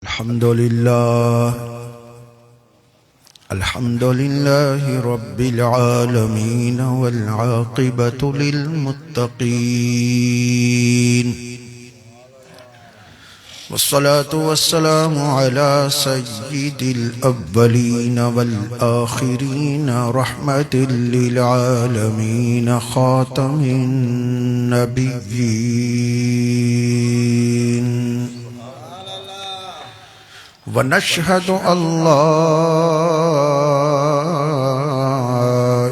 الحمد لله رب العالمين والعاقبة للمتقين والصلاة والسلام على سيد الأولين والآخرين رحمة للعالمين خاتم النبيين ونشهد أن لا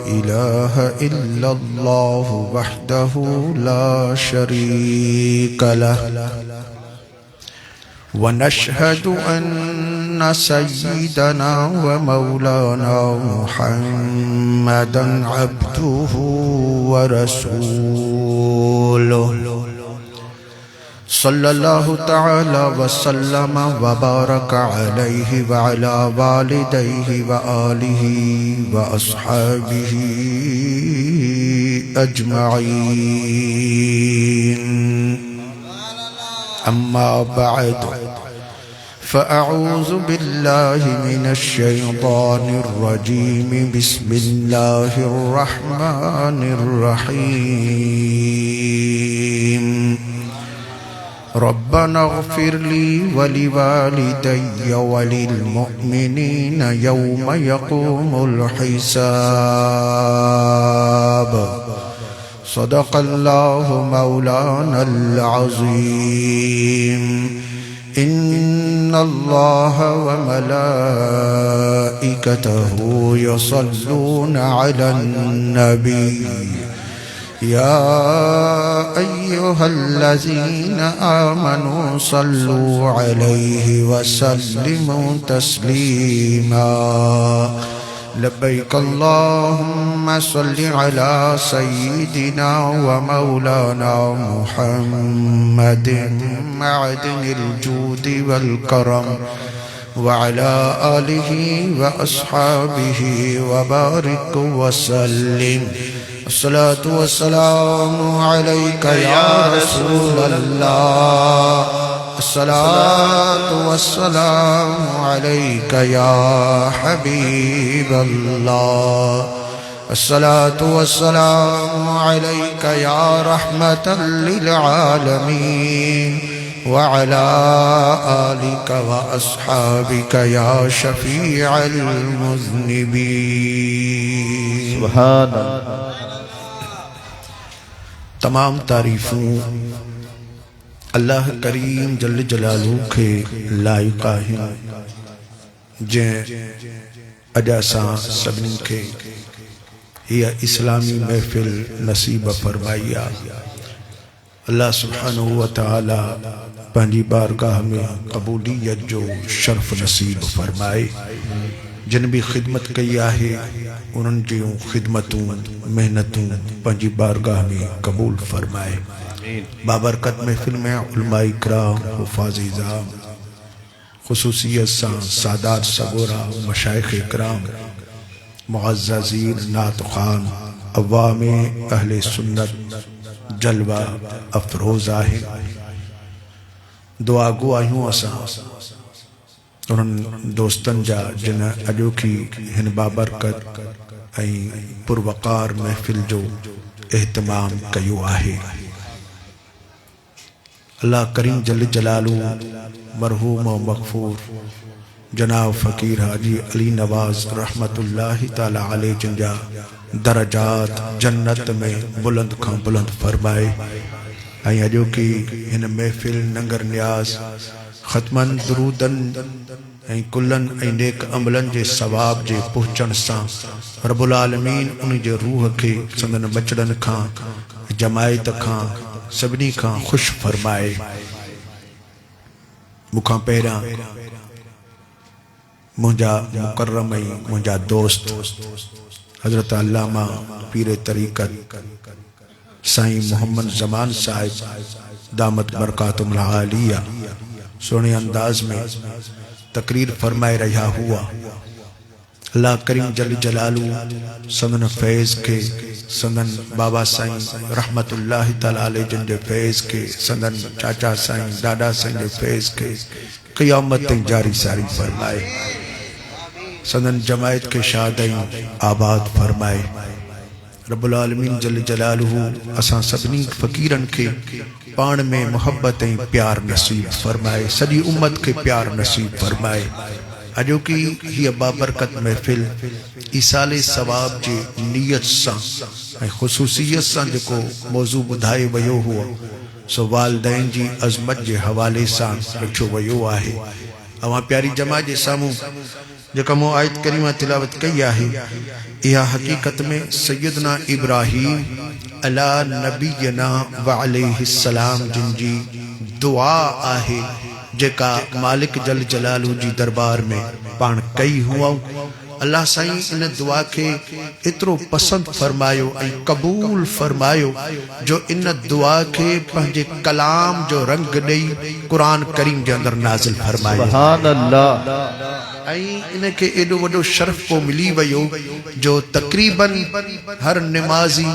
إله إلا الله وحده لا شريك له ونشهد أن سيدنا ومولانا محمدا عبده ورسوله صلى الله تعالى وسلم وبارك عليه وعلى والديه وآله وأصحابه أجمعين أما بعد فأعوذ بالله من الشيطان الرجيم بسم الله الرحمن الرحيم ربنا اغفر لي ولوالدي وللمؤمنين يوم يقوم الحساب صدق الله مولانا العظيم إن الله وملائكته يصلون على النبي يا أيها الذين آمنوا صلوا عليه وسلموا تسليما لبيك اللهم صل على سيدنا ومولانا محمد معدن الجود والكرم وعلى آله وأصحابه وبارك وسلم الصلاة والسلام عليك يا رسول الله الصلاة والسلام عليك يا حبيب الله الصلاة والسلام عليك يا رحمة للعالمين وعلى آلك وأصحابك يا شفيع المذنبين سبحان الله तमाम तारीफ़ूं अल्लाह करीम जल जलालू के लाइक़ आहिनि जंहिं अॼु असां सभिनी खे हीअ इस्लामी महफ़िल नसीब फरमाई आहे। अल्लाह सुब्हानहू व तआला पंहिंजी बारगाह में क़बूलियत जो शर्फ़ नसीब फरमाए। जिन भी खिदमत कई आहे उन्हनि जूं खिदमतूं मेहनतूं पंहिंजी बारगाह में कबूल फरमाए। बाबरकत महफिल में उलमा इकराम हुफ़ाज़ इज़ाम ख़ुसूसियत सां सादात सगोरा मशाइख़ इकराम मुअज़्ज़ज़ीन नात ख़ान अवाम अहले सुन्नत जलवा अफरोज़ आहे। दुआ गो आहियूं असां उन्हनि दोस्तनि जा जिन अॼोकी हिन बाबरकत ऐं पुरवकार महफ़िल जो एहतमाम कयो आहे। अल्लाह करीम जल जलालू मरहूम व मग़फ़ूर जनाब फ़कीर हाजी अली नवाज़ रहमतुल्लाहि ताला अलैह जिन जा दरजात जन्नत में बुलंद खां बुलंद फरमाए। ऐं अॼोकी हिन महफ़िल नंगर न्याज़ ख़त्मन दुरूदन ऐं कुलन ऐं नेक अमलन जे सवाब जे पहुचण सां रब्बुल आलमीन उन जे रूह खे संदन बचड़न खां जमायत खां सभिनी खां ख़ुश फरमाए। मूंखां पहिरियां मुंहिंजा मुकर्रम ऐं मुंहिंजा दोस्त हज़रत अल्लामा पीर तरीक़त साईं मोहम्मद ज़मान साहिब दामत बरकातुहुल आलिया सोने अंदाज में तकरीर फरमाए रहा हुआ। अल्लाह करीम जल जलालू संदन फैज़ के संदन बाबा साईं रहमतुल्लाहि तआला अलैह जिन जे फैज़ के संदन चाचा साईं दादा साईं जे फैज़ के क़यामत ताईं जारी सारी फरमाए। सदन जमायत के शादई आबाद फरमाए। रब्बुल आलमीन जल जलालुहु असां सभिनी फ़कीरन के पाण में मोहब्बत ऐं प्यार नसीब फरमाए। सॼी उम्मत के प्यार नसीब फरमाए। अजो की हीअ बाबरकत महफ़िल ईसाले सवाब जे नियत सां ऐं ख़ुसूसियत सां जेको मौज़ू ॿुधाए वियो हुओ सो वालिदैन जी अज़मत जे हवाले सां रखियो वियो आहे। अवां प्यारी जमा जे साम्हूं जेका मूं आयत करीमा तिलावत कई आहे इहा हकीकत में सैयदना इब्राहीम अला नबीना व अलैहिस्सलाम जिन जी दुआ आहे जेका मालिक जल जलालू जी दरबार में पाण कई हुआ। अल्लाह साईं इन दुआ के इतरो पसंद फरमायो ऐं कबूल फरमायो जो इन दुआ के पंहिंजे कलाम जो रंग ॾेई कुरान करीम जे अंदर नाज़िल फरमायो। सुभान अल्लाह। इनके एडो वडो शर्फ को मिली वियो जो तकरीबन हर नमाजी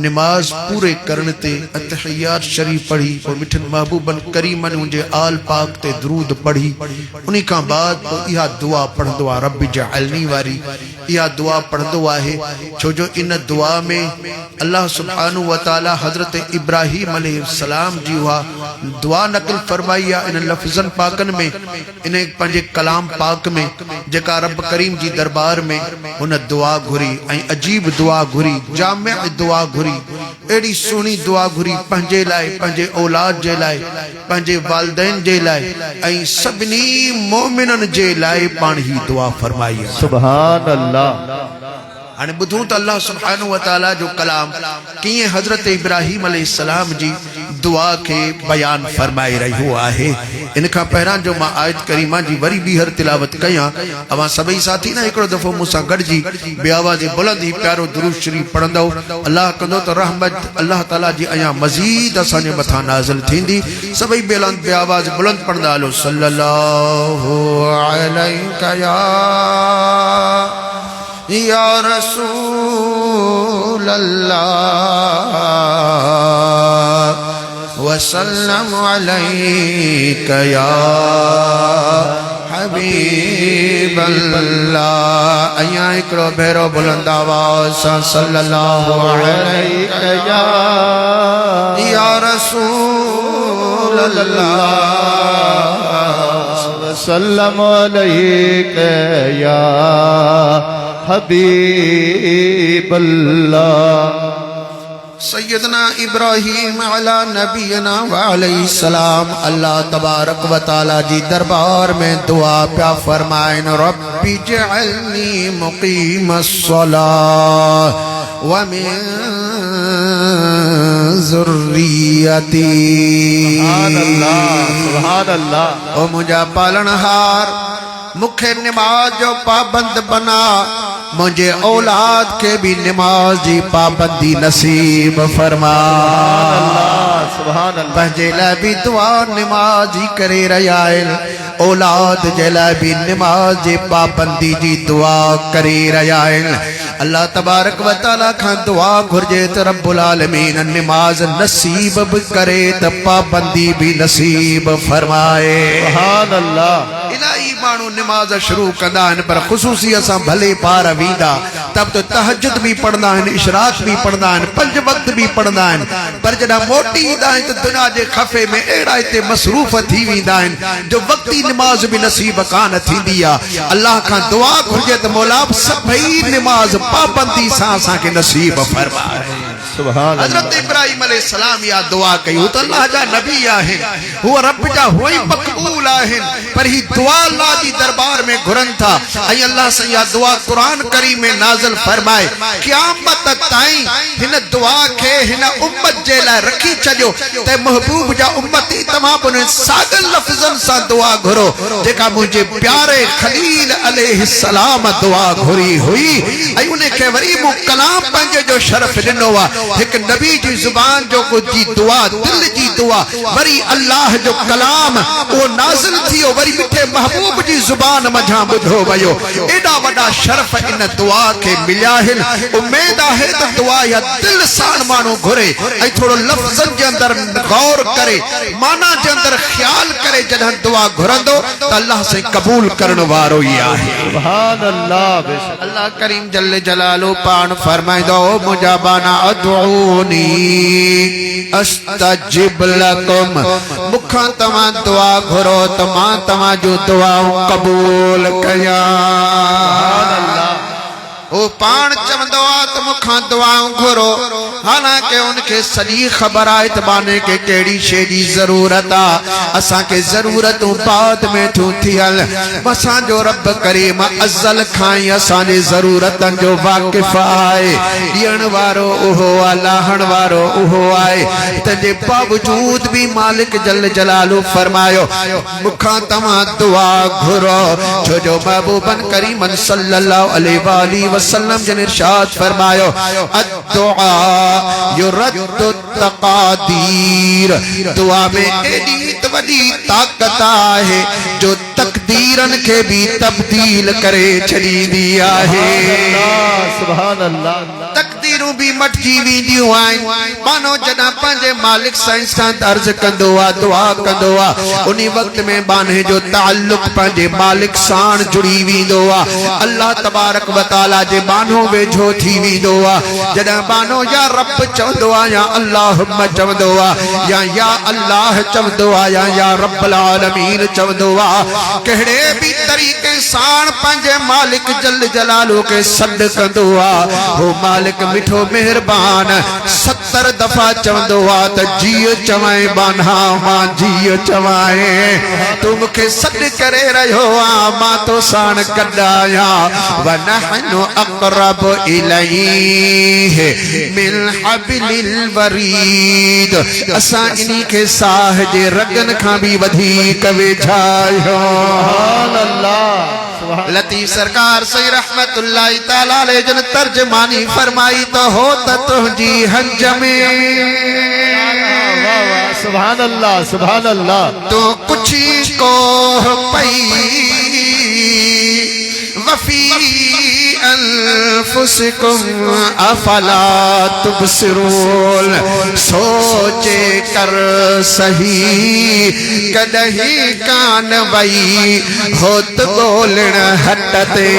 नमाज पूरे करने ते अतहियात शरीफ पढ़ी और मिठन महबूबन करीमन उनके आल पाक ते दरूद पढ़ी उन्हीं का बाद इहा दुआ पढ़ंदो आ रब जअलनी वारी इहा दुआ पढ़ंदो आहे। छो जो इन दुआ में अल्लाह सुब्हानहु व तआला हजरत इब्राहीम अलैहिस्सलाम जी हुआ दुआ नकल फरमाई इन लफ्ज़न पाकन में इन पंहिंजे कलाम पाक में जेका रब करीम जी दरबार में उन दुआ घुरी ऐं अजीब दुआ घुरी जामिअ दुआ घुरी एड़ी सुनी दुआ घुरी पंहिंजे लाइ पंहिंजे औलाद जे लाइ पंहिंजे वालिदैन जे लाइ ऐं सभिनी मोमिनन जे लाइ पाण ही दुआ फरमाई। सुभान अल्लाह। हाणे ॿुधूं त अल्लाह सुब्हानहु व तआला जो कलाम कीअं हज़रत इब्राहीम अलैहिस्सलाम जी दुआ के बयान फरमाए रहियो आहे। इन खां पहिरां जो मां आयत करीमा जी वरी ॿीहर तिलावत कयां अवां सभई साथी ना हिकिड़ो दफ़ो मूंसां गॾिजी बे आवाज़ बुलंद ही प्यारो दुरूद शरीफ पढ़ंदो। अल्लाह कंदो त रहमत अल्लाह ताला जी अयां मज़ीद असांजे मथां नाज़िल थींदी। सभई बे आवाज़ बुलंद पढ़ंदा हलो सल्लल्लाहु अलैका या रसूल अल्लाह वसल्लम अलैका या हबीब अल्लाह। अयां हिकिड़ो भेरो बुलंद आवाज़ सां सल्लल्लाहु अलैका या रसूल अल्लाह वसल्लम अलैका या हबीब अल्लाह। सैयदना इब्राहीम अला नबीना व अलैहिस्सलाम अल्लाह तबारक व तआला जी दरबार में दुआ प्या फरमाइन रब्बी जअलनी मुक़ीमस्सलाह व मिन ज़ुर्रियती। सुभान अल्लाह सुभान अल्लाह। ओ मुझा पालनहार मुखे नमाज जो पाबंद बना मुझे औलाद के भी नमाज की पाबंदी नसीब फरमा। सुभान अल्लाह। पंहिंजे लाइ भी दुआ नमाज ही करे रहिया आहिनि औलाद जे लाइ भी नमाज जी पाबंदी जी दुआ करे रहिया आहिनि। अल्लाह तबारक व तआला खां दुआ घुर्जे त रब्बुल आलमीन नमाज नसीब भी करे त पाबंदी भी नसीब फरमाए। सुभान अल्लाह। इलाही माण्हू नमाज शुरू कंदा आहिनि पर ख़ुसूसी असां भले पार वींदा तब तो तहज्जुद भी पढ़ंदा आहिनि इशराक भी पढ़ंदा आहिनि 5 वक्त भी पढ़ंदा आहिनि पर जॾहिं मोटी ईंदा आहिनि त दुनिया जे खफ़े में अहिड़ा हिते मसरूफ़ थी वेंदा आहिनि जो वक्ती नमाज भी नसीब कान थींदी आहे। अल्लाह खां दुआ घुर्जे त मौला सभई नमाज पाबंदी सां असांखे नसीब फरमाए। सुभान अल्लाह। हज़रत इब्राहीम अलैहिस्सलाम या दुआ कई त अल्लाह जा नबी आहिनि हुआ रब जा हुआ ही मक़बूल आहिनि पर ही दुआ अल्लाह जी दरबार में घुरन था ऐं अल्लाह से या दुआ कुरान करीम में नाज़िल फरमाए क़यामत ताईं हिन दुआ के हिन उम्मत जे लाइ रखी छॾियो त महबूब जा उम्मती तमाम सागल लफ़्ज़न सां दुआ घुरो जेका मुझे प्यारे खलील अलैहिस्सलाम दुआ घुरी हुई ऐं उन खे वरी मु कलाम पंहिंजे जो शरफ ॾिनो आहे हिकु नबी जी ज़ुबान जो कुझु जी दुआ दिल जी दुआ वरी अल्लाह जो कलाम वो नाज़िल थियो वरी मिठे महबूब जी ज़ुबान मझां ॿुधो वियो एॾा वॾा शरफ इन दुआ खे मिलिया आहिनि उम्मीद आहे त दुआ या दिल सां माण्हू घुरे ऐं थोरो लफ़्ज़नि जे अंदरि गौर करे माना जे अंदरि ख्याल करे जॾहिं दुआ घुरंदो त अल्लाह से कबूल करण वारो ई आहे सुभान अल्लाह अल्लाह करीम जल्ले जलालो पाण फरमाइंदो मुजाबाना अदऊनी अस्तजिब लकुम मुखां तव्हां दुआ घुरो त मां तव्हां जो दुआऊं कबूल कयां सुभान अल्लाह वो पान चवंदो आहे त मुखां दुआऊं घुरो हालांकि उनके सॼी ख़बर आहे त बाने के कहिड़ी शइ जी ज़रूरत आहे असांखे ज़रूरतूं बाद में थियूं थियल असांजो रब करीम अज़ल खां ई असांजे ज़रूरतनि जो वाक़िफ़ आहे ॾियण वारो उहो आहे लाहण वारो उहो आहे तंहिंजे बावजूद भी मालिक जल जलालु फरमायो मुखां तव्हां दुआ घुरो छो जो महबूबन करीमन सल्लल्लाहु अलैहि वसल्लम जन इरशाद फरमायो अद्दुआ युरद्दु तक़दीर दुआ में एडी वडी ताकत आहे जो तकदीरन के भी तब्दील करे छॾींदी आहे सुभान अल्लाह तकदीरूं भी मटजी वेंदियूं आहिनि मानो जॾहिं पंहिंजे मालिक सां अर्ज़ कंदो आहे दुआ कंदो आहे उन वक़्त में बाने जो ताल्लुक़ पंहिंजे मालिक सां जुड़ी वेंदो आहे अल्लाह तबारक व तआला जे बानो वेझो थी वेंदो आहे जॾहिं बानो या रब चवंदो आहे या अल्लाहुम्मा चवंदो आहे या अल्लाह चवंदो आहे या रब्बुल आलमीन चवंदो आहे कहिड़े भी तरीक़े सां पंहिंजे मालिक जल जलालु के सॾु कंदो आहे हो मालिक मिठो मेहरबान 70 दफ़ा चवंदो आहे त जीअ चवाए बाना मां जीअ चवाए तू मूंखे सॾु करे रहियो आहे मां तो साण कढाया व नहनु अक़रब इलैहि मिन हब्लिल वरीद असां इन्ही के साह जे रगन खां भी वधीक वेझायो सुभान अल्लाह लतीफ सरकार सही रहमतुल्लाह तआला अलैहि जन तर्जमानी फरमाई तो हो त तुझी हज में वाह वाह सुभान अल्लाह तो कुछ को पई वफी अनफुसिकुम अफला तुबसिरून सोचे कर सही कदही कान वई होत गोलण हटते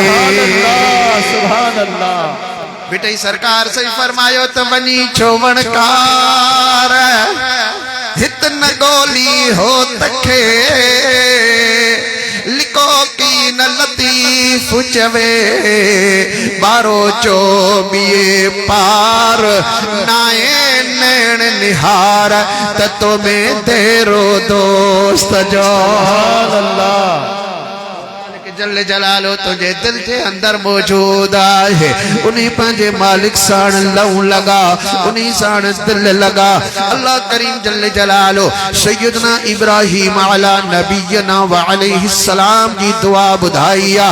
सुभान अल्लाह बेटे सरकार सही फरमायो त वनी छोवणकार हित न गोली हो तखे लिको की न लतीफ चवे बारो चो बिए पार नाए नैण निहार ततो में तेरो दोस्त जो अल्लाह जल जलालो तुझे दिल के अंदर मौजूद है उन्हीं पंजे मालिक साण लहू लगा उन्हीं साण दिल लगा अल्लाह करीम जल जलालो सैयदना इब्राहिम अला नबीना व अलैहिस्सलाम की दुआ बुधाइया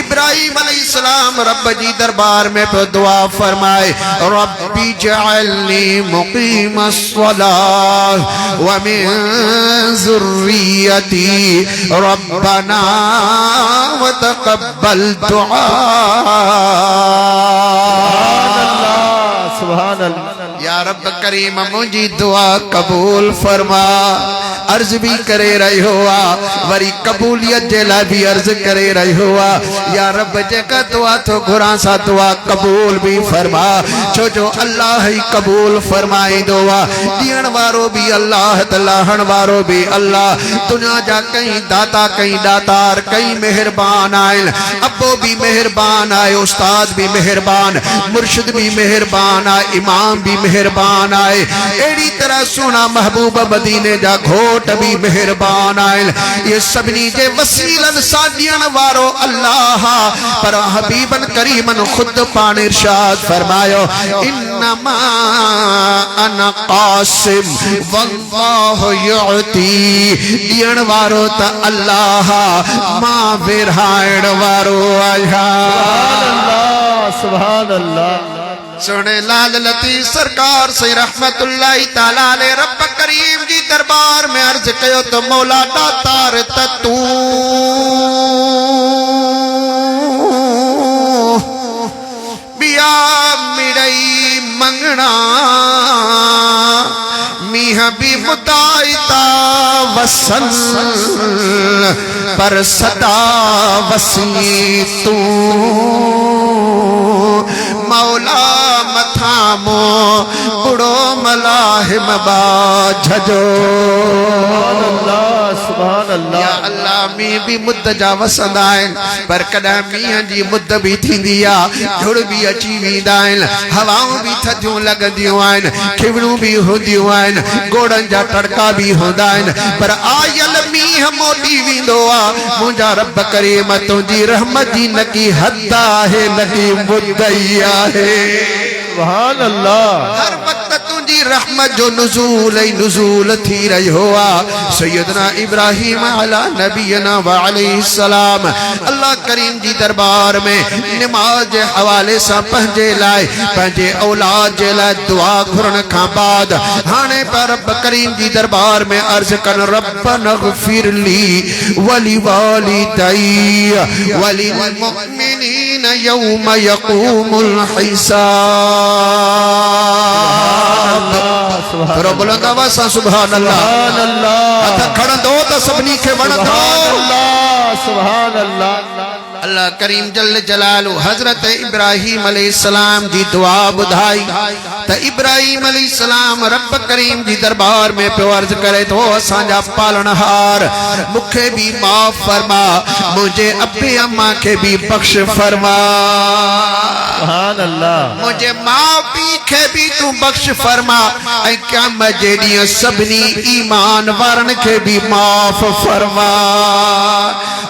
इब्राहिम अलैहिस्सलाम रब जी दरबार में पे दुआ फरमाए रब्बी जअलनी मुकीमस सलाह व मिन ज़ुर्रियती रब्बना वतक़ब्बल दुआ सुभान अल्लाह या रब करीम मुझी दुआ कबूल फरमा अर्ज भी करे रही हुआ वरी कबूलियत जे ला भी अर्ज करे रही हुआ या रब जेका दुआ तो घुरा सा दुआ कबूल भी फरमा छो जो अल्लाह ही कबूल फरमाई दुआ दियण वारो भी अल्लाह तलाहण वारो भी अल्लाह दुनिया जा कई दाता कई दातार कई मेहरबान आयल अब्बो भी मेहरबान आए उस्ताद भी मेहरबान मुर्शिद भी मेहरबान आए इमाम भी मेहरबान आए एड़ी तरह सोना महबूब मदीने जा घोर घोट भी मेहरबान आयल ये सभनी जे वसीलन सादियन वारो अल्लाह पर हबीबन करीमन खुद पान इरशाद फरमायो इन्नमा अना कासिम वल्लाहु युती दियण वारो त अल्लाह मां विरहायण वारो आया सुभान अल्लाह सोने लाल लतीफ सरकार से रहमतुल्लाहि ताला अलैह रब करीम जी दरबार में अर्ज कयो तो मौला दातार तू बिया मिड़ई मंगना मीह भी मुदाइता वसन पर सदा वसी तू मौला मथामो बुड़ो मलाहिम बाझजो सुभान अल्लाह या अल्लाह मी भी मुद्द जा वसंदा आहिन पर कदा मीह जी मुद्द भी थींदी आ झुड़ भी अची वेंदा आहिन हवाऊं भी थधियूं लॻंदियूं आहिन खिवणूं भी हूंदियूं आहिन गोड़नि जा तड़का भी हूंदा आहिन पर आयल मीह मोटी वेंदो आ मुंहिंजा रब करीम तुंहिंजी रहमत जी न की हद आहे न की मुद्द ई आहे सुभान अल्लाह हर वक्त तुंहिंजी रहमत जो नुज़ूल थी रहियो आ सैयदना इब्राहिम अला नबीना व अलैहि सलाम अल्लाह करीम जी दरबार में नमाज जे हवाले सां पंहिंजे लाइ पंहिंजे औलाद जे लाइ दुआ घुरण खां बाद हाणे पर रब करीम जी दरबार में अर्ज कन रब्बना ग़फिर ली वली वालिदैया वलिल मुमिनीन यौम यक़ूमुल हिसाब थोरो बुलंद आवाज़ सां सुभान अल्लाह हथ खणंदो त सभिनी खे वणंदो सुभान अल्लाह अल्लाह करीम जल जलालु हजरत इब्राहिम अलैहिस्सलाम जी दुआ बुधाई त इब्राहिम अलैहिस्सलाम रब करीम जी दरबार में पियो अर्ज करे तो असांजा पालनहार मुखे भी माफ फरमा मुझे अब्बे अम्मा के भी बख्श फरमा सुभान अल्लाह मुझे माँ पी के भी तू बख्श फरमा ऐ क़यामत जे ॾींहुं सभिनी ईमान वारन के भी माफ फरमा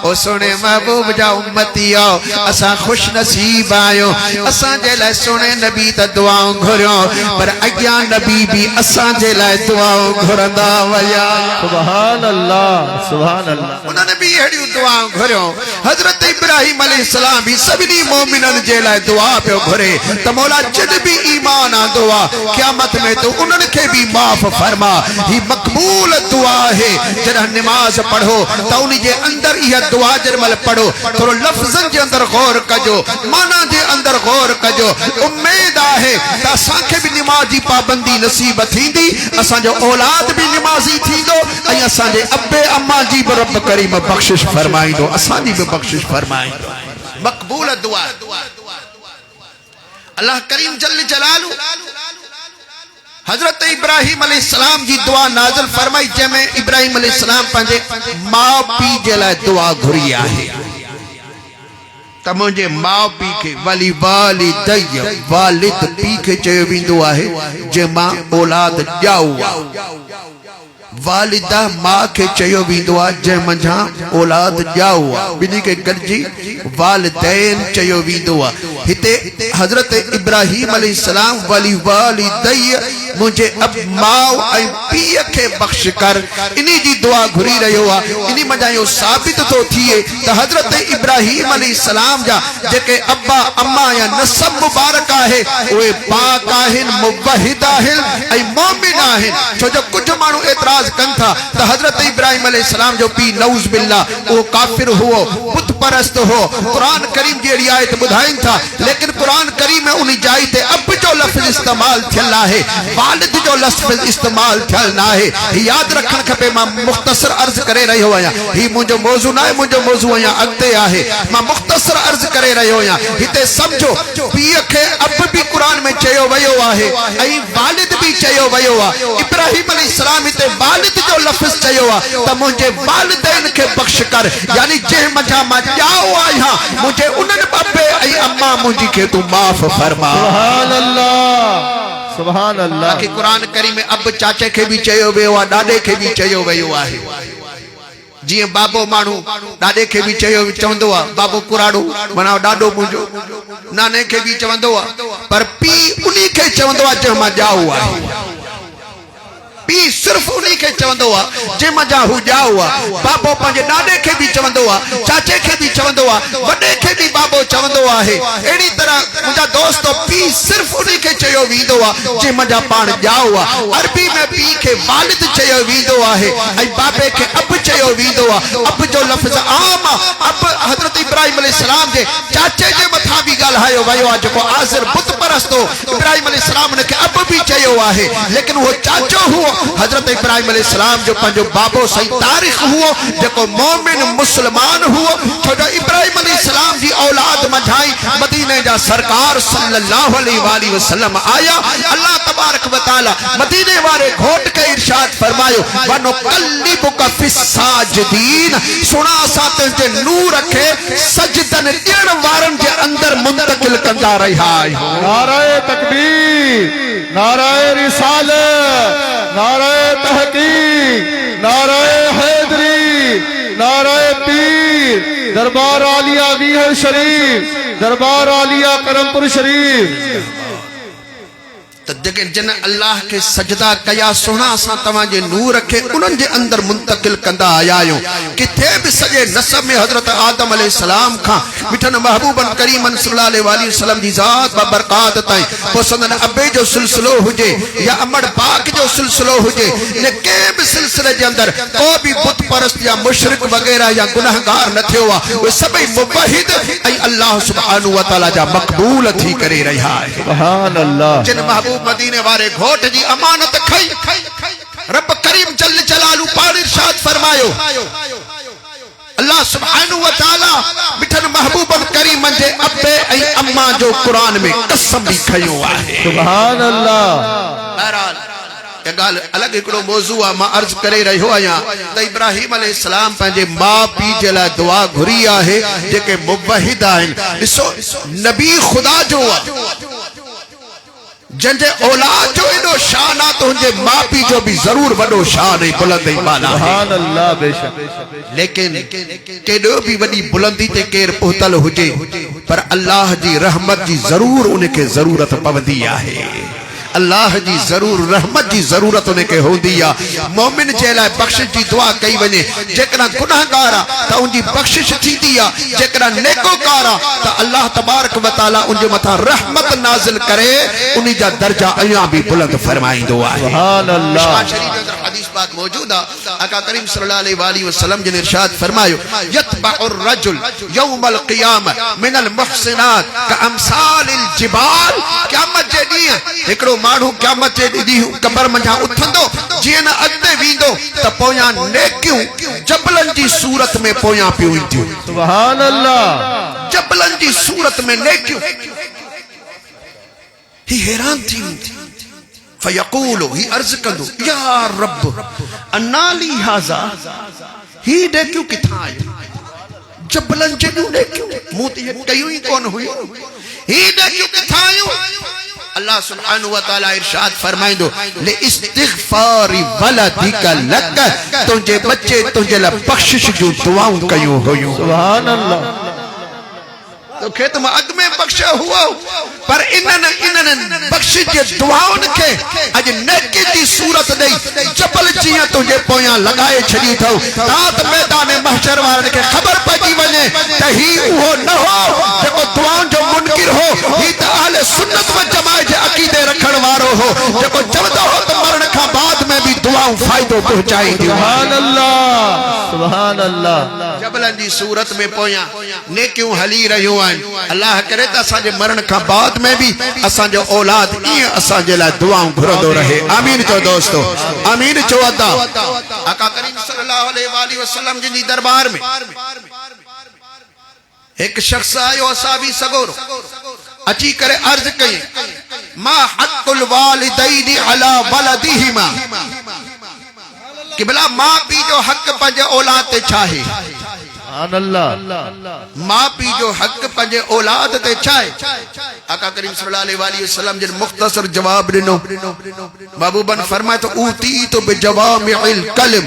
ओ सोने महबूब जा उम्मती आओ असा खुश नसीब आयो असा जे लाइ सोने नबी त दुआऊं घुरियो पर अॻियां नबी भी असा जे लाइ दुआऊं घुरंदा वया सुभान अल्लाह उन्होंने भी अहिड़ियूं दुआऊं घुरियो हजरत इब्राहिम अलैहिस्सलाम भी सभिनी मोमिनन जे लाइ दुआ पियो घुरे त मौला जिन भी ईमान आंदो आ क़यामत में तो उन्हनि खे भी माफ फरमा ही मक़बूल दुआ है जॾहिं नमाज पढ़ो त उन जे अंदर इहा दुआ जरमल पढ़ो थोरो लफ्ज़न जे अंदर गौर कजो माना जे अंदर गौर कजो उम्मीद आहे त असांखे भी नमाज जी पाबंदी नसीब थींदी असांजो औलाद भी नमाज़ी थींदो ऐं असांजे अब्बे अम्मा जी भी रब करीम बख्शिश फरमाईंदो असांजी भी बख्शिश फरमाईंदो मक़बूल दुआ अल्लाह करीम जल जलालु हजरत इब्राहिम अलैहिस्सलाम जी दुआ नाज़िल फरमाई जंहिंमें इब्राहिम अलैहिस्सलाम पंहिंजे माउ पीउ जे लाइ दुआ घुरी आहे त मुंहिंजे माउ पीउ खे वली वालिदैया वालिद पीउ खे चयो वेंदो आहे जंहिं मां औलाद ॼाऊ आहे वालिदा मां के चयो वेंदो आहे जंहिं मंझां औलाद ॼाऊ आहे ॿिन्ही खे गॾिजी वालिदैन चयो वेंदो आहे हिते हजरत इब्राहिम अलैहिस्सलाम वली वालिदैया मुझे अब माउ ऐं पीउ खे बख्श कर इन्ही जी दुआ घुरी रहियो आहे इन्ही मज़ा इहो साबित थो थिए त हजरत इब्राहिम अलैहिस्सलाम जा जेके अब्बा अम्मा या नसब मुबारक आहे उहे पाक आहिनि मुवहिद आहिनि ऐं मोमिन आहिनि छो जो कुझु माण्हू एतिराज़ कनि था त हजरत इब्राहिम अलैहिस्सलाम जो पीउ नऊज़ बिल्लाह उहो काफ़िर हुओ बुत परस्त हो कुरान करीम जी अहिड़ी आयत ॿुधाइनि था लेकिन कुरान करीम में उन जाइ ते अब जो लफ़्ज़ इस्तेमाल थियल आहे वालिद जो लफ़्ज़ इस्तेमाल थियल ना है याद रखण खपे मां मुख्तसर अर्ज करे रहियो आहियां ही मुंहिंजो मौज़ू न आहे मुंहिंजो मौज़ू अञा अॻिते आहे मां मुख्तसर अर्ज करे रहियो आहियां हिते सम्झो पीउ खे अब भी कुरान में चयो वियो आहे ऐं वालिद भी चयो वियो आहे इब्राहिम अलैहिस्सलाम हिते वालिद जो लफ़्ज़ चयो आहे त मुंहिंजे वालिदैन खे बख्श कर यानी जंहिं मज़ा मां ॼाओ आहियां मुंहिंजे उन्हनि अब्बे ऐं अम्मा मुंहिंजी खे तू माफ़ फरमा सुभान अल्लाह सुभान अल्लाह बाक़ी क़ुरान करीम में अब चाचे खे भी चयो वियो आहे, ॾाॾे खे भी चयो वियो आहे। जीअं बाबो माण्हू ॾाॾे खे भी चवंदो आहे बाबो कुराड़ो माना ॾाॾो मुंहिंजो, नाने खे भी चवंदो आहे, पर पीउ उन्ही खे चवंदो आहे जंहिं मां ॼाओ आहे। पी सिर्फ उन्हीं के चवंदो आहे जे मजा हु जाओ आहे। बाबो पंहिंजे ॾाॾे खे भी चवंदो आहे, चाचे खे भी चवंदो आहे, वॾे खे भी बाबो चवंदो आहे। अहिड़ी तरह मुंहिंजा दोस्त पी सिर्फ उन्हीं के चयो वेंदो आहे जे मजा पाण ॼाओ आहे। अरबी में पी खे वालिद चयो वेंदो आहे ऐं बाबे खे अब चयो वेंदो आहे। अब जो लफ़्ज़ आम आहे। अब हज़रत इब्राहिम अलैहिस्सलाम जे चाचे जे मथां भी ॻाल्हायो वियो आहे जेको आज़िर बुत परस्त हो। इब्राहिम अलैहिस्सलाम ने अब भी चयो आहे, लेकिन वो चाचो हुओ हजरत इब्राहिम अलैहिस्सलाम जो पंहिंजो बाबो सही तारीख़ हुओ जेको मोमिन मुसलमान हुओ। छो जो इब्राहिम अलैहिस्सलाम जी औलाद मझाई मदीने जा सरकार सल्लल्लाहु अलैहि वसल्लम आया। अल्लाह तबारक व तआला मदीने वाले घोट के इरशाद फरमायो वनो कल्लिबुका फिस साजिदीन, सुना असां तुंहिंजे नूर खे सजदन ॾियण वारनि जे अंदर मुंतकिल कंदा रहिया आहियूं। नारे तकबीर, नारे रिसालत, नारे तहकीक, नारे हैदरी, नारे पीर, दरबार आलिया वीहर शरीफ, दरबार आलिया करमपुर शरीफ। जिन अल्लाह के सजदा कया सुना असां तव्हांजे नूर खे उन्हनि जे अंदर मुंतकिल कंदा आया आहियूं। किथे भी सॼे नसब में हज़रत आदम अलैहिस्सलाम खां मिठन महबूबन करीमन सल्लल्लाहु अलैहि वसल्लम जी ज़ात बरकात ताईं पोइ संदन अबे जो सिलसिलो हुजे या अमड़ पाक जो सिलसिलो हुजे, ने कंहिं भी सिलसिले जे अंदर को भी बुत परस्त या मुशरिक वग़ैरह या गुनाहगार न थियो आहे। उहे सभई मुवहिद ऐं अल्लाह सुब्हानहु व तआला जा मक़बूल थी करे रहिया आहे। सुभान अल्लाह। जिन महबूब मदीने वाले घोट जी अमानत खई रब करीम जल जलालू पाण इरशाद फरमायो अल्लाह सुब्हानहु व तआला मिठन महबूबन करीमन जे अब्बे ऐं अम्मा जो कुरान में कसम भी खयो आहे। सुभान अल्लाह। बहरहाल ये गाल अलग एकड़ो मौजू आ। मां अर्ज करे रहियो आहियां त इब्राहिम अलैहिस्सलाम पंहिंजे मां पीउ जे लाइ दुआ घुरी आहे जेके मुवहिद आहिनि। ॾिसो नबी खुदा जो आहे जंहिंजे औलाद जो एॾो शान आहे त हुनजे माउ पीउ जो भी ज़रूर वॾो शान ऐं बुलंदी बाला आहे। सुभान अल्लाह। बेशक लेकिन केॾो भी वॾी बुलंदी ते केर पहुतल हुजे पर अल्लाह जी रहमत जी ज़रूर उनखे ज़रूरत पवंदी आहे। अल्लाह जी जरूर रहमत जी जरूरत उनके होंदी आ। मोमिन जे लाइ बख्शिश जी दुआ कई वने, जेकरा गुनाहगार आ त उनकी बख्शिश थींदी आ, जेकरा नेकोकार आ त अल्लाह तबारक व तआला उनके मथा रहमत नाजिल करे उन्हीं जा दर्जा अया भी बुलंद फरमाइंदो आहे। सुभान अल्लाह। शरीफ के अंदर हदीस पाक मौजूद आ। आका करीम सल्लल्लाहु अलैहि वसल्लम जिन इरशाद फरमायो यतबउर रजुल यौमल क़ियामत मिनल मुहसिनात का अमसालिल जिबाल। क़यामत जे ॾींहुं हिकिड़ो माण्हू क़यामत जे ॾींहुं कब्र मंझां उथंदो, जीअं न अॻिते वेंदो त पोयां नेकियूं जबलनि जी सूरत में पोयां पियूं ईंदियूं। सुभान अल्लाह। जबलनि जी सूरत में नेकियूं। ही हैरान थी फयकूल ही अर्ज कंदो या रब अन्नाली हाज़ा, ही नेकियूं किथां आयूं? जबलनि जहिड़ियूं नेकियूं मूं त इहे कयूं ई कोन हुयूं। ही नेकियूं किथां आयूं? अल्लाह सुब्हानहु व तआला इरशाद फरमाइंदो ले इस्तिगफारी वलदिका लक, तुझे बच्चे तुझे ला बख्शिश जो दुआऊं कयूं हुयूं। सुभान अल्लाह। तो खेत में अग में बख्शा हुआ पर इन्हनि बख्शिश जे दुआउनि खे अॼु नेकी जी सूरत ॾेई जबल जीअं तुंहिंजे पोयां लॻाए छॾियूं अथऊं। तात मैदान महशर वारनि खे ख़बर पइजी वञे त ही उहो न हो जेको दुआउनि जो मुनकिर हो, ही त अहले सुन्नत व जमाअत जे अक़ीदे रखण वारो हो जेको चवंदो हो त मरण खां बाद में भी दुआऊं फ़ाइदो पहुचाईंदियूं। सुभान अल्लाह। सुभान अल्लाह। जबलनि जी सूरत में पोयां नेकियूं हली रहियूं आहिनि। अल्लाह करे त असांजे मरण खां बाद में भी असांजो औलाद ईअं असांजे लाइ दुआऊं घुरंदो रहे। आमीन चो दोस्तो, आमीन चो अदा। आका करीम सल्लल्लाहु अलैहि वसल्लम जी दरबार में एक शख्स आयो असाबी सगोरो अची करे अर्ज कई मा हक़ुल वालिदैन अला वलदिहिमा, कि भला मां पीउ जो हक़ पंहिंजे औलाद ते छा आहे? सुभान अल्लाह। मां पी जो हक पंजे औलाद ते छाए। आका करीम सल्लल्लाहु अलैहि वसल्लम जिन मुख्तसर जवाब दिनो। महबूबन फरमाए तो ऊती तो बिजवामिल कलम,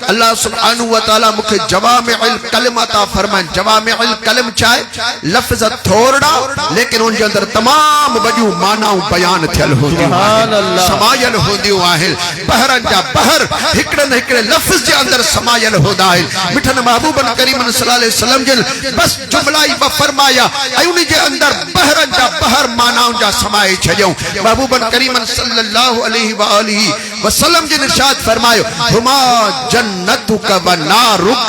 अल्लाह सुब्हानहु व तआला मुखे जवामिल कलम अता फरमाए। जवामिल कलम छाए लफ्ज़ थोड़ा लेकिन उन जे अंदर तमाम वॾियूं मानाऊं बयान थियल होंदियूं आहिनि, समायल होंदियूं आहिनि। बहरन जा बहर हिकड़े न हिकड़े लफ्ज़ जे अंदर समायल होंदा आहिनि। मिठन महबूबन करीम सल्लल्लाहु अलैहि वसल्लम जिन बस जुमला ई फरमाया ऐं उन जे अंदर बहरन जा बहर मानाउनि जा समाए छॾियऊं। महबूबन करीम सल्लल्लाहु अलैहि वसल्लम जिन इरशाद फरमायो हुमा जन्नतुक व नारुक,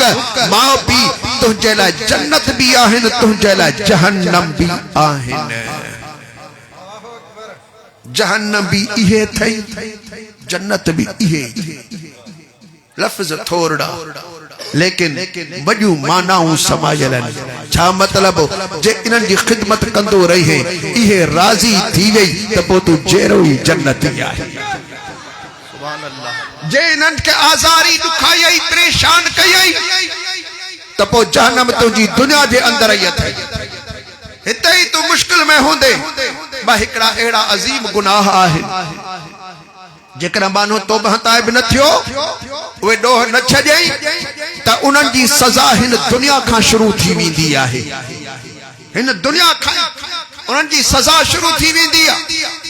मां पी तुंहिंजे लाइ जन्नत भी आहिनि, तुंहिंजे लाइ जहन्नम भी आहिनि। जहन्नम भी इहे थई, जन्नत भी इहे। लफ्ज़ थोड़ा लेकिन वॾियूं मानाऊं समायल आहिनि। छा मतिलबु जे इन्हनि जी ख़िदमत कंदो रहे इहे राज़ी थी वई त पोइ तूं जहिड़ो ई जन्नती आहे। जे इन्हनि खे आज़ारी ॾुखाई परेशान कई त पोइ जहन्नम तुंहिंजी दुनिया जे अंदर ई अथई। हिते ई तूं मुश्किल में हूंदे ॿ हिकिड़ा अहिड़ा अज़ीम गुनाह आहिनि जेकॾहिं मानो तौबह ताइब न थियो उहे ॾोह न छॾियई त उन्हनि जी सज़ा हिन दुनिया खां शुरू थी वेंदी आहे। हिन दुनिया खां उन्हनि जी सज़ा शुरू थी वेंदी आहे।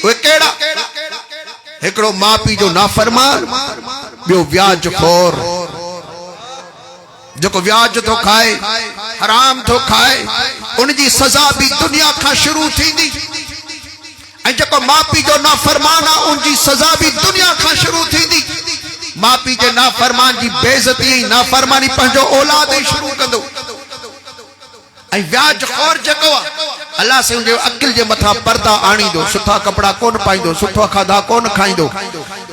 उहे कहिड़ा? हिकिड़ो माउ पीउ जो नाफ़रमान, ॿियो व्याज खोर जेको व्याज थो खाए, हराम थो खाए, उन जी सज़ा भी दुनिया खां शुरू थींदी। ऐं जेको माउ पीउ जो नाफ़रमान आहे उन जी सज़ा भी दुनिया खां शुरू थींदी। माउ पीउ जे नाफ़रमान जी बेइज़्ज़ती ऐं नाफ़रमानी पंहिंजो औलाद ई शुरू कंदो। ऐं व्याज खोर जेको आहे अल्लाह से उनजे अकिल जे मथां पर्दा आणींदो, सुठा कपड़ा कोन पाईंदो, सुठा खाधा कोन खाईंदो,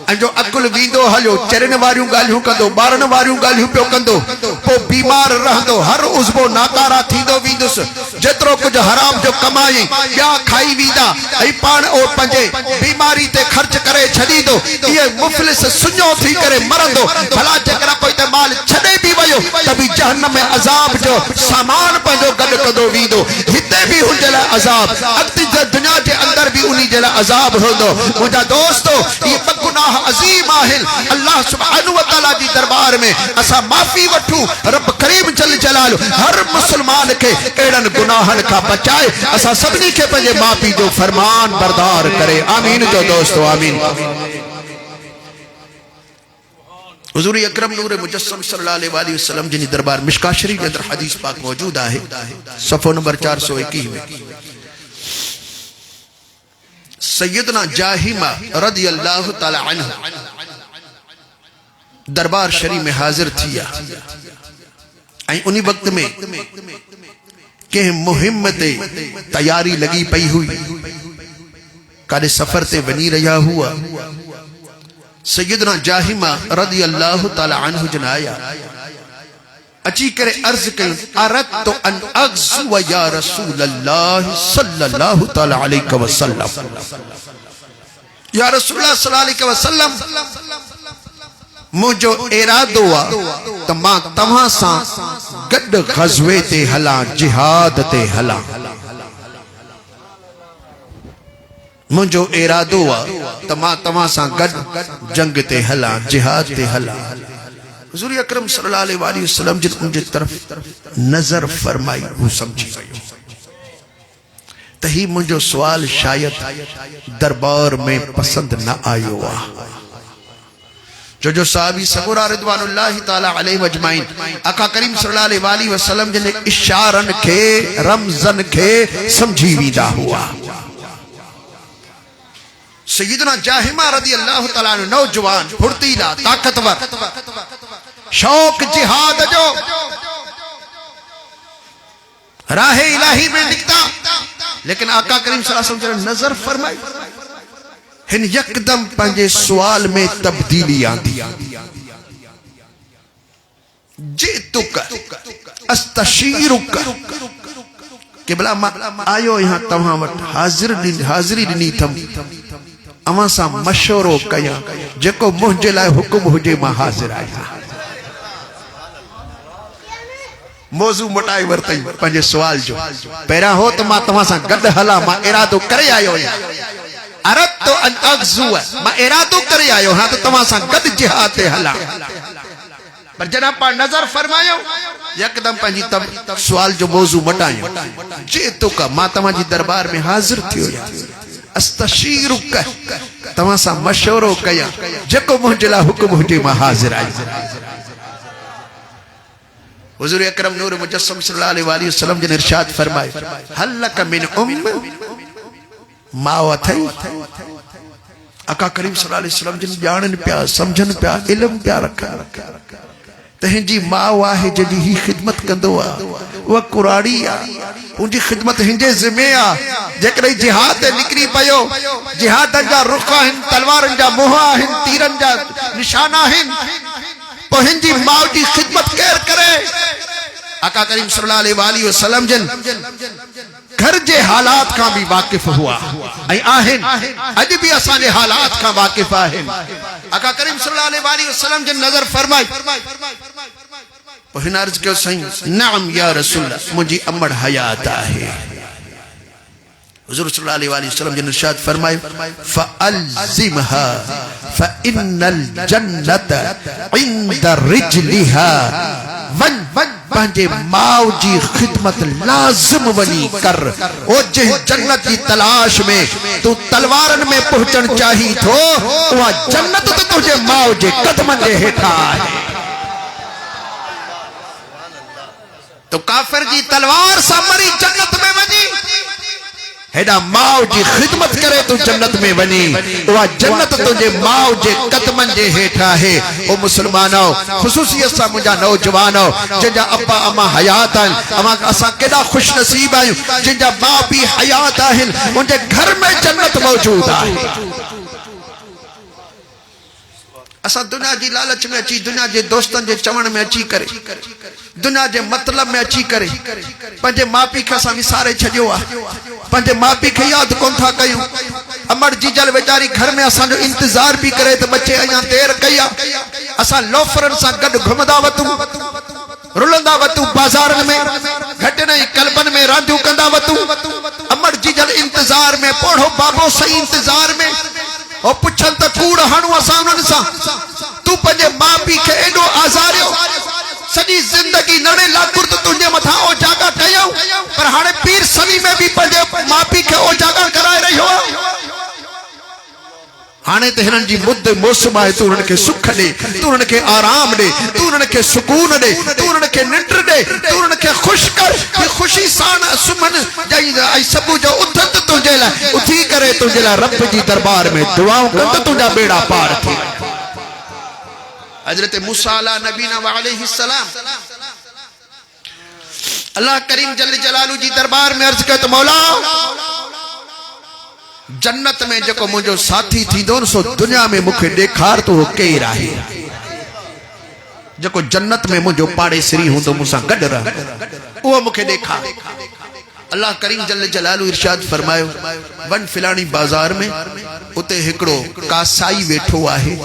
ऐं जो अकुल वींदो हलियो चरनि वारियूं ॻाल्हियूं कंदो, ॿारनि वारियूं ॻाल्हियूं पियो कंदो, पोइ बीमार रहंदो, हर उज़बो नाकारा थींदो वेंदुसि। जेतिरो कुझु हराम जो कमाई ॿिया खाई वेंदा ऐं पाण ओ पंहिंजे बीमारी ते ख़र्च करे छॾींदो। इहे मुफ़लिस सुञो थी करे मरंदो। भला जेकॾहिं कोई त माल छॾे बि वियो त बि जहन्नम में अज़ाब जो सामान पंहिंजो गॾु कंदो वेंदो। हिते बि हुनजे लाइ अज़ाब, अॻिते दुनिया जे अंदर भी उन्ही जे लाइ अज़ाब हूंदो। मुंहिंजा दोस्तो इहे ॿ गुनाह अज़ीम आहिनि। अल्लाह सुब्हानहु व तआला जी दरबार में असां माफ़ी वठूं। रब करीम जल जलालु हर मुसलमान खे अहिड़नि गुनाहनि खां बचाए असां सभिनी खे पंहिंजे माउ पीउ जो फरमान बरदार करे। आमीन जो दोस्तो आमीन। हुज़ूर अकरम नूर मुजस्सम सल्लल्लाहु अलैहि वसल्लम जिन दरबार मिशकात शरीफ के अंदर हदीस पाक मौजूद है। सफ़ो नंबर 421 में सैयदना जाहिमा रज़ियल्लाहु तआला अन्हु दरबार शरीफ में हाजिर थिया ऐं उन वक्त में के मुहिम ते तैयारी लगी पई हुई, काॾे सफर ते वञी रहा हुआ। सैयदना जाहिमा रज़ियल्लाहु तआला अन्हु जन आया अची करे अर्ज कई अरदतु अन अग़ज़ुव या रसूलल्लाह सल्लल्लाहु तआला अलैहि वसल्लम। या रसूलल्लाह सल्लल्लाहु अलैहि वसल्लम मुझो इरादो आहे त मां तव्हां सां गॾु ग़ज़वे ते हलां, जिहाद ते हलां। मुझो इरादो आहे त मां तव्हां सां गॾु जंग ते हलां, जिहाद ते हलां। हुज़ूर अकरम सल्लल्लाहु अलैहि वसल्लम जिन उनजे तरफ नज़र फरमाई हू समझी वियो त ही मुझो सुवाल शायद दरबार में पसंद न आयो आहे। जो साहबी सगोरा रिदवानुल्लाहि ताला अलैहि अजमाइन आका करीम सल्लल्लाहु अलैहि वसल्लम जिन इशारन के रमज़न के समझी वेंदा हुआ। सैयदना जाहिमा रज़ियल्लाहु तआला अन्हु नौजवान, फुर्तीला, ताकतवर, शौक जिहाद जो राह इलाही में निकता। लेकिन आका करीम सल्लल्लाहु अलैहि वसल्लम नजर फरमाई हिन यकदम पंहिंजे सुवाल में तब्दीली आंदी। जितुक अस्तशीरुक के भला मां आयो यहाँ तव्हां वटि हाज़िरी ॾिनी थम, अवां सां मशवरो कयां, जेको मुंहिंजे लाइ हुकुम हुजे मां हाज़िर आहियां। मौजू मोटाई वरतई पंजे सवाल जो पहिरा हो तो मां तवा सा गड हला मां इरादो करे आयो अरद तो अन अगजू मां इरादो करे आयो हां तो तवा सा गड जिहाद ते हला पर जनाब पा नजर फरमायो एकदम पंजी तब सवाल जो मौजू मटायो जे तो का मां तवा जी दरबार में हाजिर थियो अस्तशीरुक तवा सा मशवरो कया जको मुंजला हुक्म हुजे मां हाजिर आई हुजूर अकरम नूर मुजस्सम सल्लल्लाहु अलैहि वसल्लम जिन इरशाद फरमाए हल्लक मिन माव थई अका करीम सल्लल्लाहु अलैहि वसल्लम जिन जानन प्या समझन प्या इल्म प्या रखा तहजी माव आहे जदी ही खिदमत कंदो आ व कुराड़ी आ उनकी खिदमत हिंजे जिम्मे आ जेकरे जिहाद निकरी पयो जिहाद जा रुखा हिन तलवारन जा मोहा हिन तीरन जा निशाना हिन तो हिंजी माव जी खिदमत केर करे आका करीम सल्लल्लाहु अलैहि वसल्लम जन घर जे हालात का भी वाकिफ हुआ आहिन अज भी असाने हालात का वाकिफ आहिन आका करीम सल्लल्लाहु अलैहि वसल्लम जन नजर फरमाई हिन अर्ज कयो सही नाम या रसूल मुंजी अमड़ हयात आहे हुजूर सल्लल्लाहु अलैहि वसल्लम जन इरशाद फरमाए फअल्जिमहा फइन्नल जन्नत इंद रिजलिहा वन पंजे माव जी खिदमत लाजिम वनी कर ओ जे जन्नत की तलाश में तू तलवारन में पहुंचन चाही थो वह जन्नत तो तुझे माव जे कदमन जे हेठा है तो काफिर जी तलवार सा मरी जन्नत में वनी हेडा माव जी खिदमत करे तू जन्नत में वनी वह जन्नत तुझे माव जे कदमन जे हेठा है ओ मुसलमानो खुसूसियत सा मुजा नौजवानो जिनजा अब्बा अम्मा हयात आहिन अमा असा केडा खुश नसीब आहियूं जिनजा मां भी हयात आहिन उनके घर में जन्नत मौजूद आहे असा दुनिया जी लालच में अची दुनिया जे दोस्तन जे चवण में अची करे दुनिया जे मतलब में अची करे पंजे मां पी के असा विसारे छडियो आ पंजे मां पी के याद कोन था कयूं अमर जीजल बेचारी घर में असा जो इंतजार भी करे तो बच्चे अया देर कया असा लोफरन सा गड घुमदा वतू रुलंदा वतू बाजारन में घट नहीं कल्बन में रांधियूं कंदा वतू अमर जीजल इंतजार में पोढ़ो बाबो सही इंतजार में और पुछन त कूड़ हणु असा उनन सा तू पंजे मां पी के एडो आजारियो सजी जिंदगी नड़े लाकुर तो तुझे मथा ओ जागा कयो पर हाने पीर सनी में भी पंजे मां पी के ओ जागा कराए रही हो हाने ते हिनन जी मुद्द मौसम है तू उनके सुख दे तू उनके आराम दे तू उनके सुकून दे तू उनके निंद्र दे तू उनके खुश कर कि खुशी सान सुमन जाई आई सब जो उथत तुझे ला उठी करे तुझे ला रब जी दरबार में दुआओं कर तो तुझा बेड़ा पार थी हजरत मूसा अला नबीना व अलैहि सलाम अल्लाह करीम जल्ल जलालू जी दरबार में अर्ज कर तो मौला जन्नत में जो मुझो साथी थी दो सो दुनिया में मुखे देखार तो केर आहे जो जन्नत में मुझो पाड़े श्री हूं तो मुसा गड रह वो मुखे देखा अल्लाह करीम जल्ल जलालू इरशाद फरमायो वन फिलानी बाजार में उते हिकड़ो कासाई वेठो आहे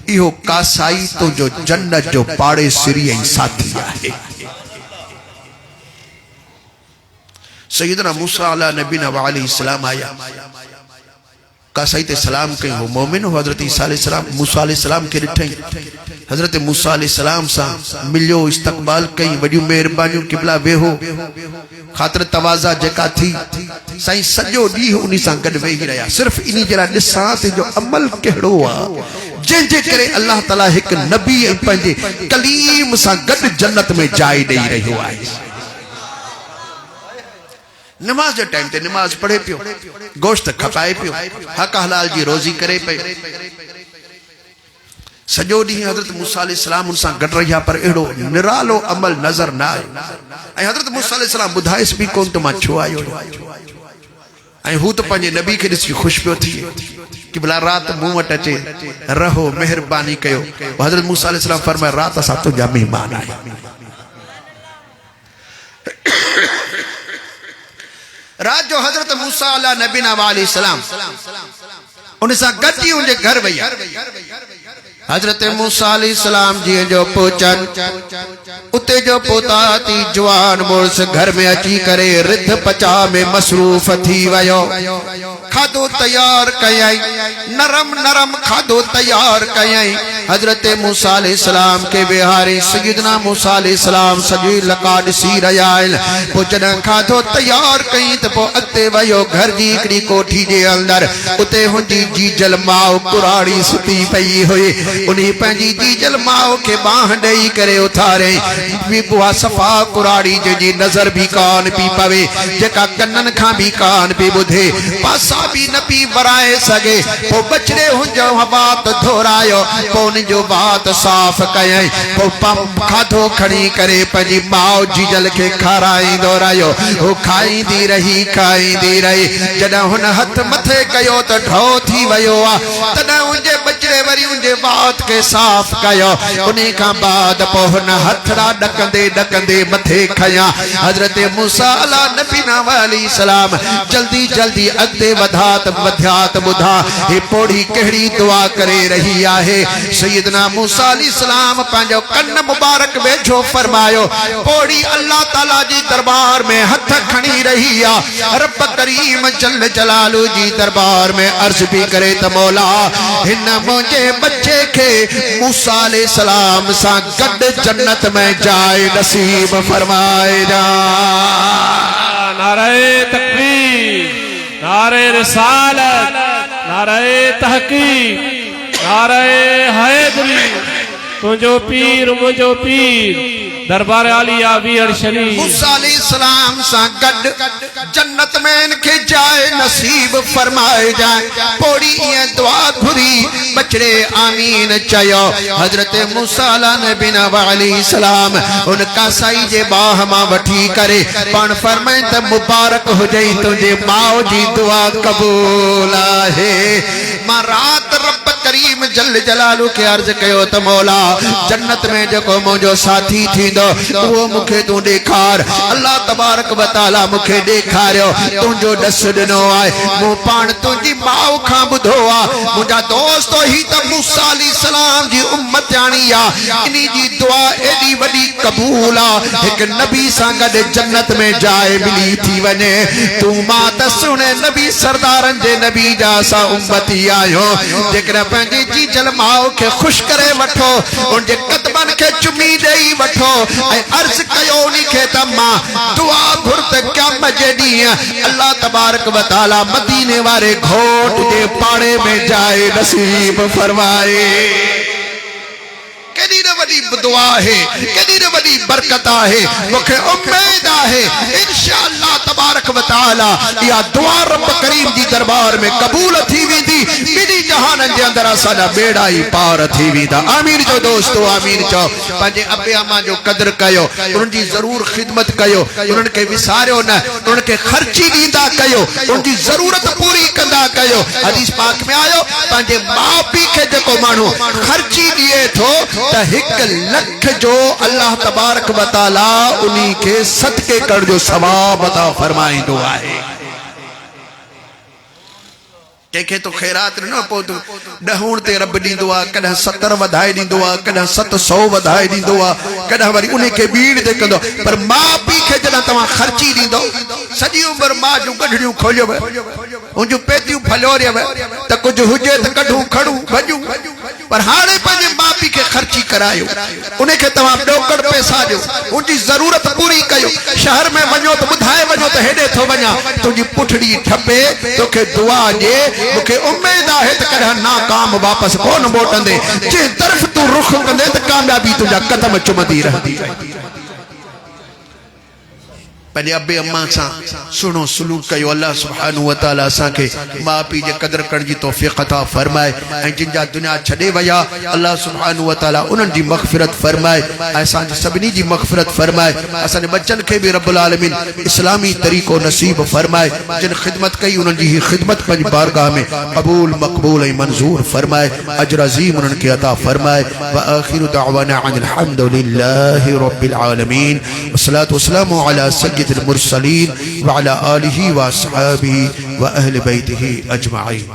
इहो कासाई तो जो जन्नत जो पाड़े श्री ऐं साथी आहे सैयदना मूसा अला नबीना व अलैहि सलाम आया कासाई ते सलाम कई हो मोमिन हो हजरत ईसा अलैहि सलाम मूसा अलैहि सलाम के ॾिठई हजरत मूसा अलैहि सलाम सा मिलियो इस्तकबाल कई वडियूं मेहरबानियूं किबला वेहो खातिर तवाज़ा जेका थी साईं सॼो ॾींहुं उन सां गॾु वेही रहिया सिर्फ़ इन जरा ॾिसां ते जो अमल कहिड़ो आहे जंहिंजे करे अल्लाह ताला हिकु नबी ऐं पंहिंजे कलीम सां गॾु जन्नत में जाइ ॾेई रहियो आहे नमाज जो टाइम ते नमाज पढ़े पियो गोश्त खपाए पियो हक हलाल जी रोजी करे पे सजो डी हजरत मूसा अलैहि सलाम उन सां गड रहिया पर एड़ो निरालो अमल नजर ना आयो ऐं हजरत मूसा अलैहि सलाम बुधाइस भी कोन तो मा छो आयो ऐं हू तो पंजे नबी के ॾिसी खुश पियो थी कि भला रात मूं वटि अचे रहो मेहरबानी कयो हजरत मूसा अलैहि सलाम फरमाया रात असां तुंहिंजा मेहमान आहियूं रात जो हजरत मूसा अला नबीना व अलैहि सलाम उन सां गॾु उनजे घर वया हजरत मूसा अलैहि सलाम जी जो पहुचन उते जो पोताती जवान मुर्स घर में अची करे रिध पचा में मसरूफ थी वयो खाधो तैयार कयई नरम नरम खाधो तैयार कयई हजरत मूसा अलैहिस्सलाम के बिहारी सैयदना मूसा अलैहिस्सलाम सजी लकाड सी रयाल पो जन खाधो तैयार कई त पो अते वयो घर जी एकड़ी कोठी जे अंदर उते हुंदी जीजल माओ कुराड़ी सुती पई हुई उन्हीं पंजी जीजल माओ के बाह दई करे उथारे भी बुआ सफा कुराड़ी जी नजर भी कान पी पवे जेका कन्नन खां भी कान पी बुधे पासा भी न पी वराए सगे पो बचड़े हुंजो बात धोरायो पो उन जो बात साफ कयई पो खाधो खणी करे पंजी माओ जीजल के खाराई दोरायो हो खाईंदी रही जॾहिं हुन हथ मथे कयो त ढो थी वयो आ तॾहिं उनजे बचड़े वरी उनजे बात के साफ कयो उन्हीं खां बाद पो हुन हथड़ा डकंदे डकंदे मथे खया हजरत मूसा अला नबी अलैहि सलाम जल्दी जल्दी अॻिते वधात बुधा हे पोड़ी कहिड़ी दुआ करे रही आहे सैयदना मूसा अलैहि सलाम पंहिंजो कन मुबारक वेझो फरमायो पोड़ी अल्लाह ताला जी दरबार में हथ खणी रही आ रब करीम जल जलालू जी दरबार में अर्ज भी करे त मौला हिन मुझे बच्चे के मूसा अलैहि सलाम सा गड जन्नत में जाए नसीब फरमाए जा। नारे तकबीर नारे रिसालत नारे तहकीक नारे हैदरी तुझो पीर मुझो पीर दरबार आलिया वीर शरीफ मूसा अलैहिस्सलाम सा गड जन्नत में इनके जाए नसीब फरमाए जाए पोड़ी ये दुआ घुरी बचड़े आमीन चयो हजरत मूसा नबी अलैहिस्सलाम उनका साई जे बाह मां वठी करे पण फरमाए त मुबारक हो जाई तुझे माओ जी दुआ कबूल आहे मां रात रब करीम जल जलालू के अर्ज कयो त मौला जन्नत में जो मुझो साथी थींदो वो मुखे तू देखार अल्लाह तबारक व तआला मुखे देखारियो तुझो दस दिनो आए मु पान तुझी माओ खां बुधो आ मुझा दोस्तो ही त मूसा अलैहिस्सलाम जी उम्मत आणी आ इनी जी दुआ एडी वडी कबूल आ एक नबी सा गड जन्नत में जाए मिली थी वने तू मां त सुने नबी सरदारन जे नबी जा सा उम्मती आयो जेकर पंहिंजी जी जलमाओ के खुश करे वठो उनजे कदमन के चुमी देई वठो ऐ अर्ज कयो नी के तम्मा दुआ घुरत क़यामत जे ॾींहुं अल्लाह तबारक व तआला मदीने वाले घोट जे पाड़े में जाए नसीब फरमाए केडी न वडी दुआ है केडी न वडी बरकत है मुखे उम्मीद है इंशाअल्लाह तबारक व तआला या दुआ रब करीम जी दरबार में कबूल थी वेंदी बिनी जहान जे अंदर असां बेड़ा ही पार थी वेंदा आमीन जो दोस्तो आमीन चो पंहिंजे अबे अम्मा जो कदर कयो उन जी जरूर खिदमत कयो उन के विसारियो न उन के खर्ची दींदा कयो उन जी जरूरत पूरी कंदा कयो हदीस पाक में आयो पंहिंजे माउ पीउ के जेको माण्हू खर्ची दिए थो त 1 लख जो अल्लाह तबारक व तआला उन्हीं के सदके कर जो सवाब अता फरमाइंदो आहे के तो खैरात न पो तो डहूण ते रब दींदो आ कदा 70 वधाए दींदो आ कदा 700 वधाए दींदो आ कदा वरी उन्हें के बीड़ दे कंदो पर मां पी के जदा तमा खर्ची दींदो सजी उम्र मां जो गढड़ियों खोलियो उन जो पेतियों फलोरियो त कुछ हुजे त कढू खड़ू भजू पर हाणे पंहिंजे मां पी के खर्ची करायो उन्हें के तमा डोकड़ पैसा जो उनकी जरूरत पूरी कयो शहर में वञो तो बुधाए वञो तो हेडे थो वञा तुझी पुठड़ी ठपे तोखे दुआ जे मुखे उम्मीद है त कदा नाकाम वापस कोन मोटंदे जे तरफ तू रुख कंदे त कामयाबी तुझा कदम चुमदी रहंदी पंहिंजे अबे अम्मा सां सुनो सलूक कयो अल्लाह सुब्हानहू व तआला असां के मां पीउ जे कदर करण जी तौफीक अता फरमाए ऐं जिन जा दुनिया छॾे वया अल्लाह सुब्हानहू व तआला उन्हनि जी मग़फ़िरत फरमाए असां सभिनी जी मग़फ़िरत फरमाए असां बच्चन के भी रब्बुल आलमीन इस्लामी तरीक़ो नसीब फरमाए जिन खिदमत कई उन्हनि जी खिदमत पंहिंजी बारगाह में कबूल मक़बूल ऐं मंजूर फरमाए अजर अज़ीम उन्हनि के अता फरमाए व आखिरु दअवाना अनिल हम्दुलिल्लाहि रब्बिल आलमीन वस्सलातु वस्सलामु अला सय्यिदिल मुरसलीन व अला आलिहि व अस्हाबिहि व अहलि बैतिहि अजमईन।